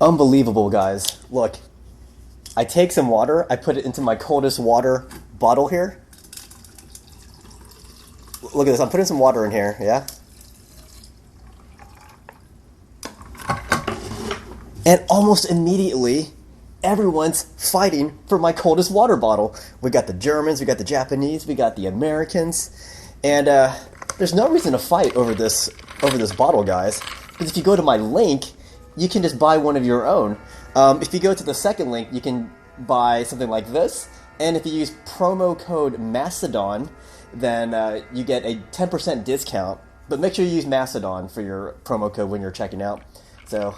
Unbelievable, guys. Look, I take some water, I put it into my coldest water bottle here. Look at this, I'm putting some water in here, yeah? And almost immediately, everyone's fighting for my coldest water bottle. We got the Germans, we got the Japanese, we got the Americans, and there's no reason to fight over this bottle, guys. Because if you go to my link, you can just buy one of your own. If you go to the second link, you can buy something like this, and if you use promo code Macedon, then you get a 10% discount. But make sure you use Macedon for your promo code when you're checking out. So,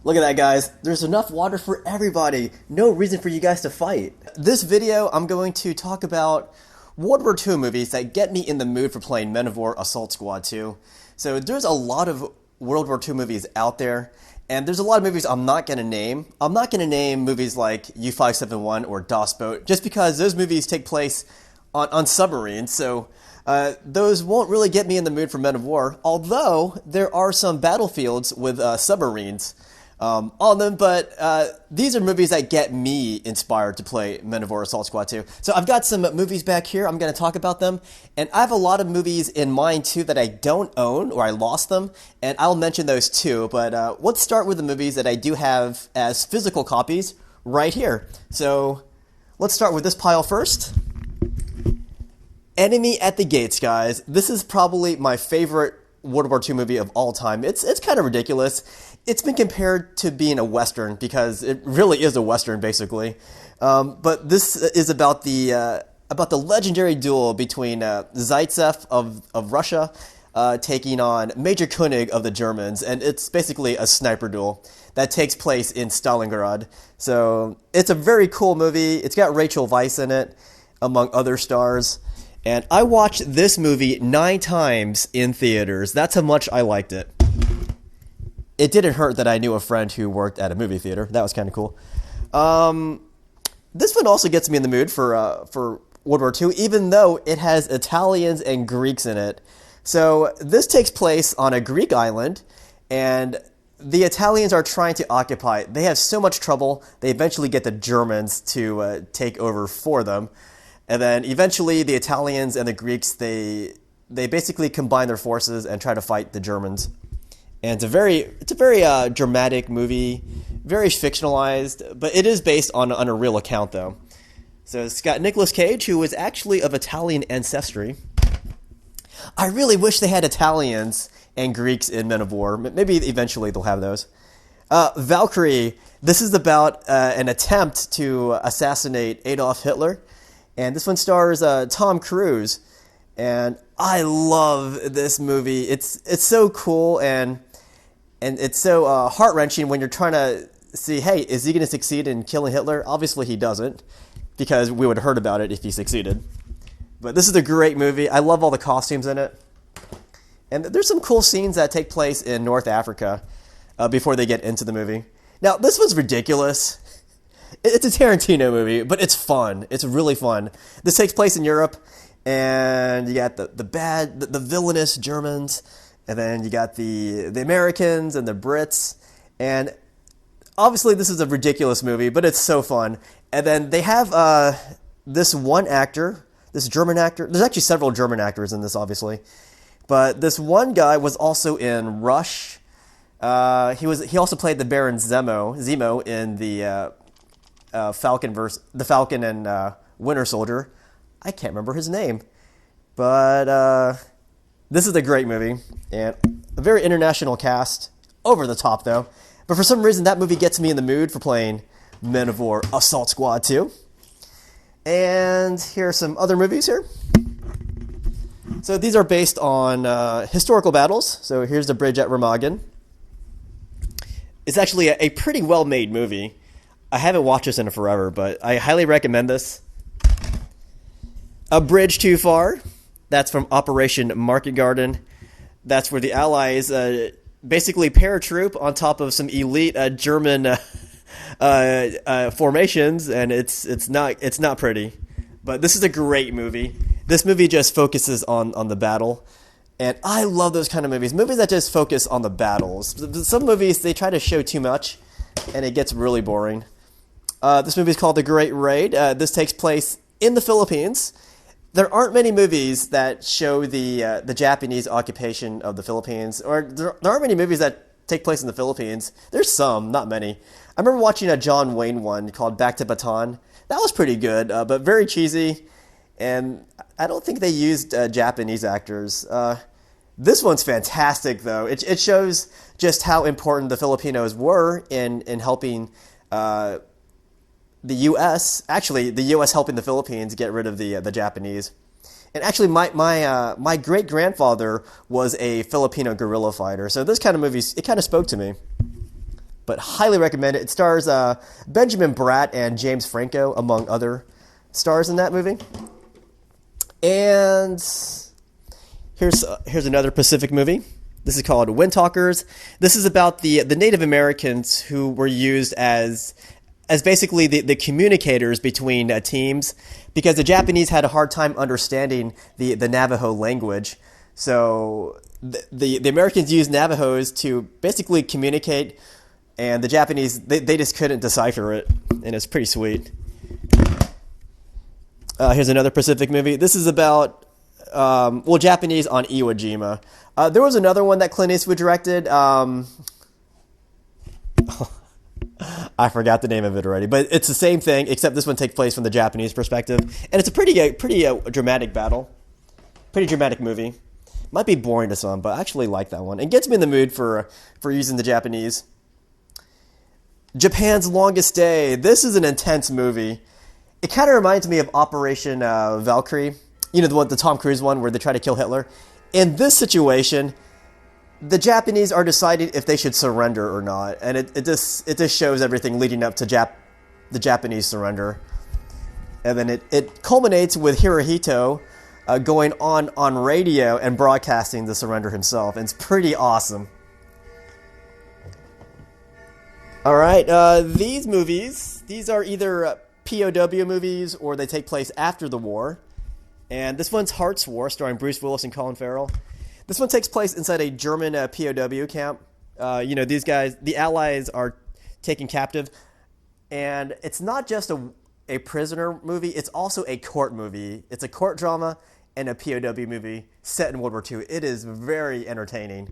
look at that, guys. There's enough water for everybody. No reason for you guys to fight. This video, I'm going to talk about World War II movies that get me in the mood for playing Men of War Assault Squad 2. So there's a lot of World War II movies out there, and there's a lot of movies I'm not going to name. I'm not going to name movies like U-571 or Das Boat, just because those movies take place on submarines, so those won't really get me in the mood for Men of War, although there are some battlefields with submarines on them, but these are movies that get me inspired to play Men of War Assault Squad 2. So I've got some movies back here. I'm going to talk about them, and I have a lot of movies in mind too that I don't own or I lost them, and I'll mention those too. But let's start with the movies that I do have as physical copies right here. So let's start with this pile first. Enemy at the Gates, guys. This is probably my favorite World War II movie of all time. It's kind of ridiculous. It's been compared to being a Western because it really is a Western, basically. But this is about the legendary duel between Zaitsev of Russia taking on Major Koenig of the Germans, and it's basically a sniper duel that takes place in Stalingrad. So it's a very cool movie. It's got Rachel Weisz in it, among other stars. And I watched this movie 9 times in theaters. That's how much I liked it. It didn't hurt that I knew a friend who worked at a movie theater. That was kind of cool. This one also gets me in the mood for World War II, even though it has Italians and Greeks in it. So this takes place on a Greek island, and the Italians are trying to occupy it. They have so much trouble, they eventually get the Germans to take over for them. And then eventually the Italians and the Greeks, they basically combine their forces and try to fight the Germans. And it's a very dramatic movie, very fictionalized, but it is based on a real account though. So it's got Nicolas Cage, who was actually of Italian ancestry. I really wish they had Italians and Greeks in Men of War. Maybe eventually they'll have those. Valkyrie, this is about an attempt to assassinate Adolf Hitler. And this one stars Tom Cruise, and I love this movie. It's so cool, and it's so heart-wrenching when you're trying to see, hey, is he going to succeed in killing Hitler? Obviously he doesn't, because we would have heard about it if he succeeded. But this is a great movie. I love all the costumes in it. And there's some cool scenes that take place in North Africa before they get into the movie. Now, this was ridiculous. It's a Tarantino movie, but it's fun. It's really fun. This takes place in Europe, and you got the villainous Germans, and then you got the Americans and the Brits, and obviously this is a ridiculous movie, but it's so fun. And then they have this one actor, this German actor. There's actually several German actors in this, obviously, but this one guy was also in Rush. He also played the Baron Zemo in the the Falcon and Winter Soldier. I can't remember his name, but this is a great movie and a very international cast. Over the top though, but for some reason that movie gets me in the mood for playing Men of War Assault Squad 2. And here are some other movies here. So these are based on historical battles. So here's the Bridge at Remagen. It's actually a pretty well-made movie. I haven't watched this in forever, but I highly recommend this. A Bridge Too Far. That's from Operation Market Garden. That's where the Allies basically paratroop on top of some elite German formations, and it's not pretty. But this is a great movie. This movie just focuses on the battle, And I love those kind of movies. Movies that just focus on the battles. Some movies, they try to show too much, and it gets really boring. This movie is called The Great Raid. This takes place in the Philippines. There aren't many movies that show the Japanese occupation of the Philippines, or there aren't many movies that take place in the Philippines. There's some, not many. I remember watching a John Wayne one called Back to Bataan. That was pretty good, but very cheesy, and I don't think they used Japanese actors. This one's fantastic, though. It shows just how important the Filipinos were in helping the U.S. Actually, the U.S. helping the Philippines get rid of the Japanese. And actually, my great grandfather was a Filipino guerrilla fighter. So this kind of movie, it kind of spoke to me. But highly recommend it. It stars Benjamin Bratt and James Franco, among other stars in that movie. And here's another Pacific movie. This is called Windtalkers. This is about the Native Americans who were used as basically the communicators between teams, because the Japanese had a hard time understanding the Navajo language. So the Americans used Navajos to basically communicate, and the Japanese, they just couldn't decipher it, and it's pretty sweet. Here's another Pacific movie. This is about, Japanese on Iwo Jima. There was another one that Clint Eastwood directed. I forgot the name of it already, but it's the same thing, except this one takes place from the Japanese perspective, and it's a pretty dramatic battle, pretty dramatic movie. Might be boring to some, but I actually like that one. It gets me in the mood for using the Japanese. Japan's Longest Day. This is an intense movie. It kind of reminds me of Operation Valkyrie, the Tom Cruise one where they try to kill Hitler. In this situation, the Japanese are deciding if they should surrender or not, and it just shows everything leading up to the Japanese surrender. And then it culminates with Hirohito going on radio and broadcasting the surrender himself, and it's pretty awesome. All right, these movies, these are either POW movies or they take place after the war. And this one's Heart's War, starring Bruce Willis and Colin Farrell. This one takes place inside a German POW camp. These guys, the Allies, are taken captive. And it's not just a prisoner movie, it's also a court movie. It's a court drama and a POW movie set in World War II. It is very entertaining.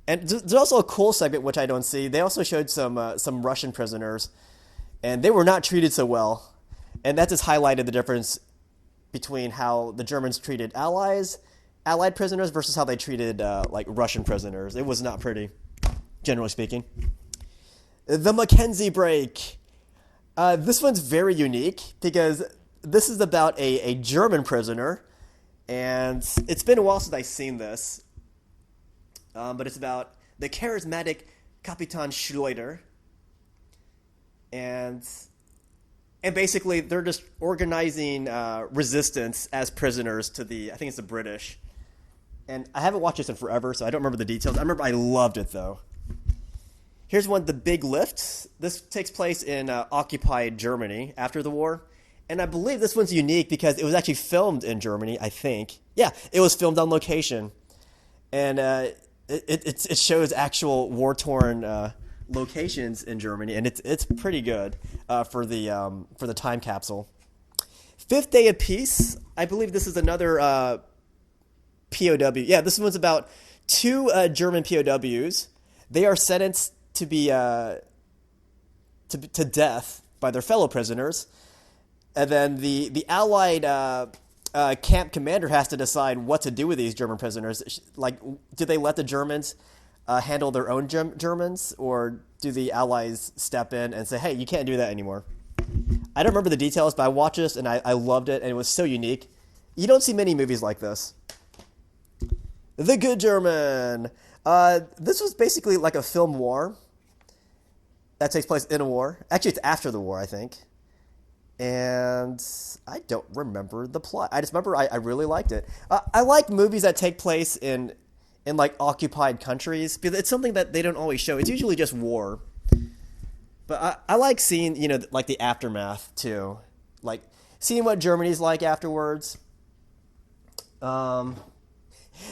And there's also a cool segment, which I don't see. They also showed some Russian prisoners, and they were not treated so well. And that just highlighted the difference between how the Germans treated Allied prisoners versus how they treated Russian prisoners. It was not pretty, generally speaking. The Mackenzie Break. This one's very unique because this is about a German prisoner, and it's been a while since I've seen this. But it's about the charismatic Kapitan Schleuder, and basically they're just organizing resistance as prisoners to I think it's the British. And I haven't watched this in forever, so I don't remember the details. I remember I loved it, though. Here's one, The Big Lift. This takes place in occupied Germany after the war. And I believe this one's unique because it was actually filmed in Germany, I think. Yeah, it was filmed on location. And it shows actual war-torn locations in Germany, and it's pretty good for the time capsule. Fifth Day of Peace. I believe this is another POW. Yeah, this one's about two German POWs. They are sentenced to be to death by their fellow prisoners, and then the Allied camp commander has to decide what to do with these German prisoners. Like, do they let the Germans handle their own Germans, or do the Allies step in and say, hey, you can't do that anymore? I don't remember the details, but I watched this and I loved it, and it was so unique. You don't see many movies like this. The Good German. This was basically like a film war that takes place in a war. Actually, it's after the war, I think. And I don't remember the plot. I just remember I really liked it. I like movies that take place in like occupied countries because it's something that they don't always show. It's usually just war. But I like seeing, like the aftermath too. Like seeing what Germany's like afterwards.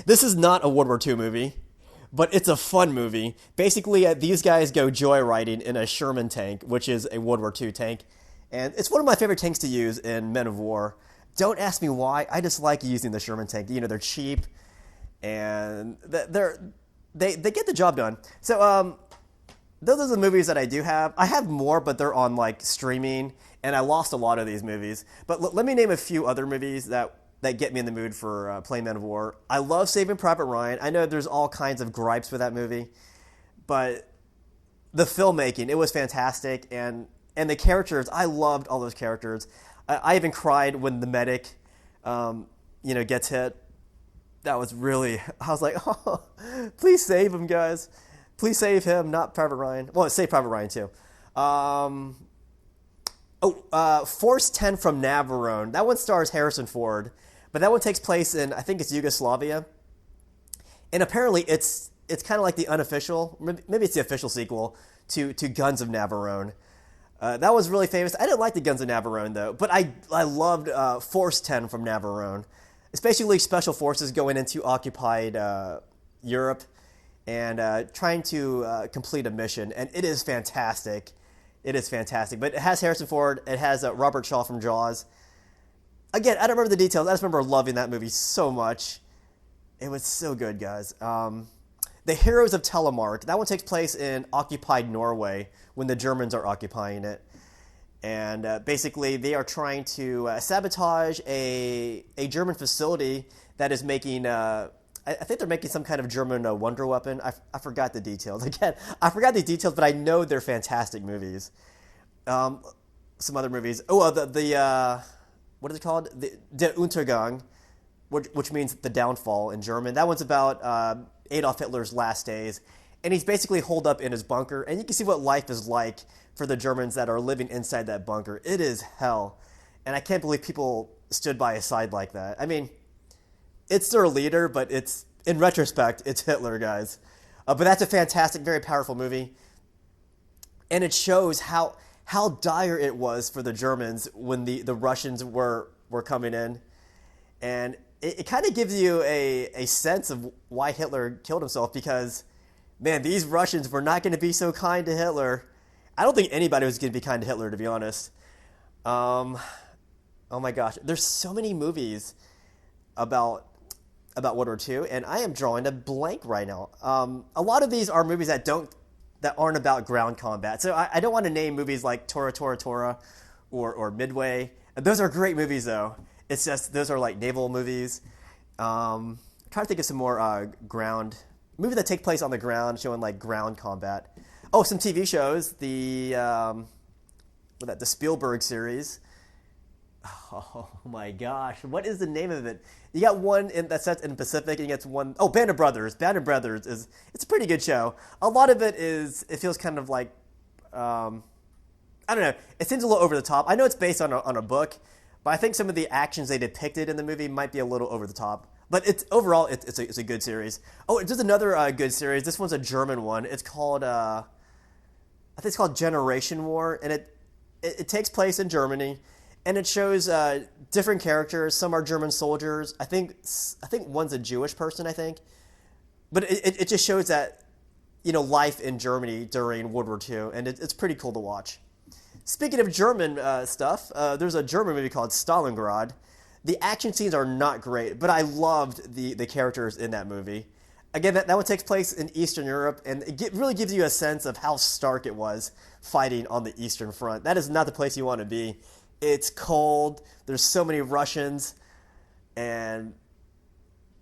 This is not a World War II movie, but it's a fun movie. Basically, these guys go joyriding in a Sherman tank, which is a World War II tank, and it's one of my favorite tanks to use in Men of War. Don't ask me why. I just like using the Sherman tank. You know, they're cheap, and they get the job done. So those are the movies that I do have. I have more, but they're on like streaming, and I lost a lot of these movies. But let me name a few other movies that get me in the mood for playing Men of War. I love Saving Private Ryan. I know there's all kinds of gripes with that movie, but the filmmaking, it was fantastic, and the characters, I loved all those characters. I even cried when the medic, gets hit. That was really, I was like, oh, please save him, guys. Please save him, not Private Ryan. Well, save Private Ryan, too. Force 10 from Navarone. That one stars Harrison Ford, but that one takes place in, I think it's Yugoslavia. And apparently it's kind of like the unofficial, maybe it's the official sequel to Guns of Navarone. That was really famous. I didn't like the Guns of Navarone, though, but I loved Force 10 from Navarone. It's basically special forces going into occupied Europe and trying to complete a mission, and it is fantastic. It is fantastic. But it has Harrison Ford. It has Robert Shaw from Jaws. Again, I don't remember the details. I just remember loving that movie so much. It was so good, guys. The Heroes of Telemark. That one takes place in occupied Norway when the Germans are occupying it. And basically, they are trying to sabotage a German facility that is making... I think they're making some kind of German wonder weapon. I forgot the details. Again, I forgot the details, but I know they're fantastic movies. Some other movies. Oh, the what is it called? The Untergang, which means the downfall in German. That one's about Adolf Hitler's last days. And he's basically holed up in his bunker. And you can see what life is like for the Germans that are living inside that bunker. It is hell. And I can't believe people stood by his side like that. I mean... it's their leader, but it's, in retrospect, it's Hitler, guys. But that's a fantastic, very powerful movie. And it shows how dire it was for the Germans when the Russians were coming in. And it kind of gives you a sense of why Hitler killed himself, because, man, these Russians were not going to be so kind to Hitler. I don't think anybody was going to be kind to Hitler, to be honest. Oh my gosh. There's so many movies about World War II, and I am drawing a blank right now. A lot of these are movies that aren't about ground combat. So I don't want to name movies like Tora Tora Tora or Midway. Those are great movies, though. It's just those are like naval movies. I'm trying to think of some more ground movies that take place on the ground, showing like ground combat. Oh, some TV shows. The Spielberg series. Oh my gosh, what is the name of it? You got one that's set in the Pacific, and you got one... oh, Band of Brothers. Band of Brothers it's a pretty good show. A lot of it feels kind of like, I don't know, it seems a little over the top. I know it's based on a book, but I think some of the actions they depicted in the movie might be a little over the top. But overall, it's a good series. Oh, there's another good series. This one's a German one. It's called, I think it's called Generation War, and it takes place in Germany. And it shows different characters. Some are German soldiers. I think one's a Jewish person, I think. But it just shows that, life in Germany during World War II, and it's pretty cool to watch. Speaking of German stuff, there's a German movie called Stalingrad. The action scenes are not great, but I loved the characters in that movie. Again, that one takes place in Eastern Europe, and it really gives you a sense of how stark it was fighting on the Eastern Front. That is not the place you want to be. It's cold. There's so many Russians, and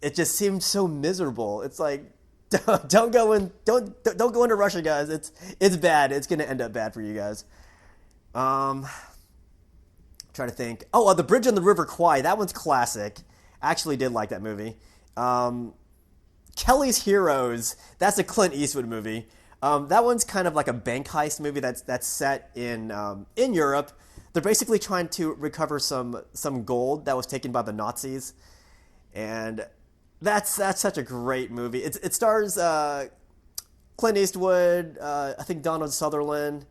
it just seemed so miserable. It's like, don't go into Russia, guys. It's bad. It's gonna end up bad for you guys. Trying to think. Oh, The Bridge on the River Kwai. That one's classic. Actually, did like that movie. Kelly's Heroes. That's a Clint Eastwood movie. That one's kind of like a bank heist movie that's set in Europe. They're basically trying to recover some gold that was taken by the Nazis, and that's such a great movie. It stars Clint Eastwood, I think Donald Sutherland,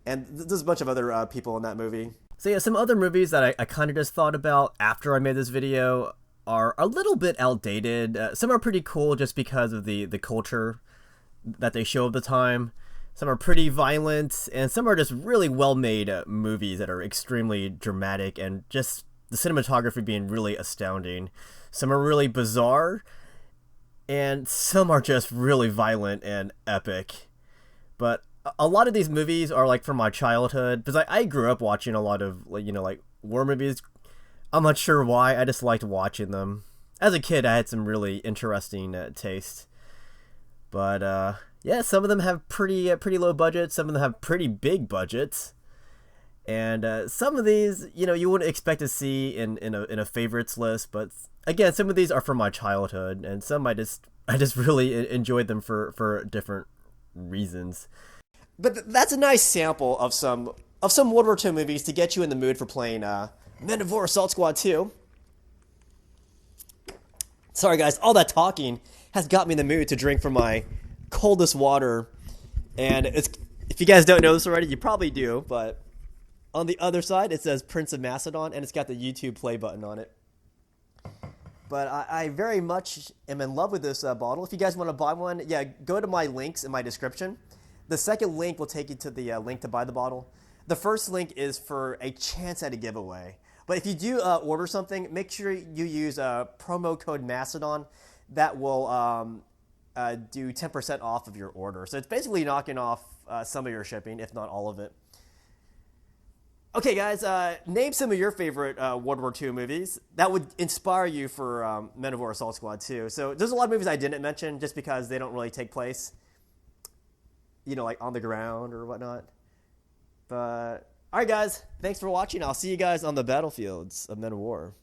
and there's a bunch of other people in that movie. So yeah, some other movies that I kind of just thought about after I made this video. are a little bit outdated. Some are pretty cool just because of the culture that they show of the time. Some are pretty violent, and some are just really well-made movies that are extremely dramatic and just the cinematography being really astounding. Some are really bizarre, and some are just really violent and epic. But a lot of these movies are like from my childhood because I grew up watching a lot of like war movies. I'm not sure why. I just liked watching them. As a kid, I had some really interesting taste. But yeah, some of them have pretty low budgets. Some of them have pretty big budgets. And some of these, you wouldn't expect to see in a favorites list. But again, some of these are from my childhood, and some I just really enjoyed them for different reasons. But that's a nice sample of some World War II movies to get you in the mood for playing Men of War Assault Squad 2. Sorry guys, all that talking has got me in the mood to drink from my coldest water. And if you guys don't know this already, you probably do, but on the other side it says Prince of Macedon, and it's got the YouTube play button on it. But I very much am in love with this bottle. If you guys want to buy one, yeah, go to my links in my description. The second link will take you to the link to buy the bottle. The first link is for a chance at a giveaway. But if you do order something, make sure you use promo code Macedon. That will do 10% off of your order. So it's basically knocking off some of your shipping, if not all of it. Okay, guys, name some of your favorite World War II movies that would inspire you for Men of War Assault Squad 2. So there's a lot of movies I didn't mention just because they don't really take place, like on the ground or whatnot. But, all right, guys, thanks for watching. I'll see you guys on the battlefields of Men of War.